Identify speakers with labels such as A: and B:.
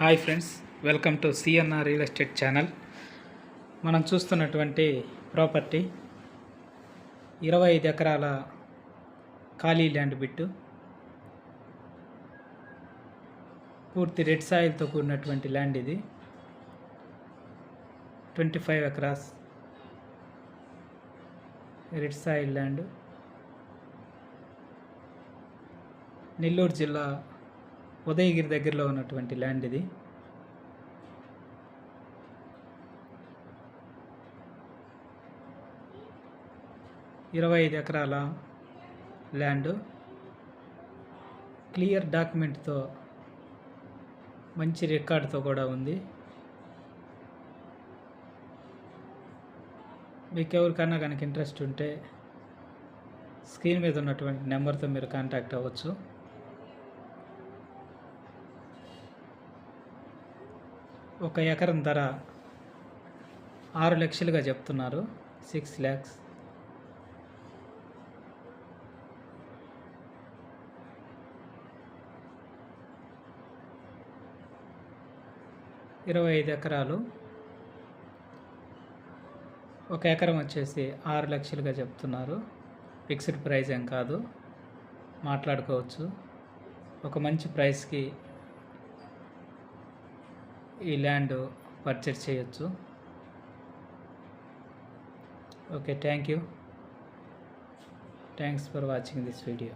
A: Hi friends, welcome to CNR real estate channel. మనం చూస్తున్నటువంటి property 25 ఎకరాల ఖాళీ ల్యాండ్ బిట్టు. పూర్తి రెడ్ సాయిల్తో కూడినటువంటి ల్యాండ్ ఇది. 25 acres red soil land. Nellore జిల్లా ఉదయగిరి దగ్గరలో ఉన్నటువంటి ల్యాండ్ ఇది. ఇరవై 25 ఎకరాల ల్యాండ్, క్లియర్ డాక్యుమెంట్తో, మంచి రికార్డుతో కూడా ఉంది. మీకు ఎవరికన్నా కనుక ఇంట్రెస్ట్ ఉంటే స్క్రీన్ మీద ఉన్నటువంటి నెంబర్తో మీరు కాంటాక్ట్ అవ్వచ్చు. ఒక ఎకరం ధర 6 లక్షలుగా చెప్తున్నారు, 6 lakhs. ఇరవై 25 ఎకరాలు, ఒక ఎకరం వచ్చేసి 6 లక్షలుగా చెప్తున్నారు. ఫిక్స్డ్ ప్రైస్ ఏం కాదు, మాట్లాడుకోవచ్చు. ఒక మంచి ప్రైస్కి ఈ ల్యాండ్ పర్చేస్ చేయొచ్చు. Okay, thanks for watching this video.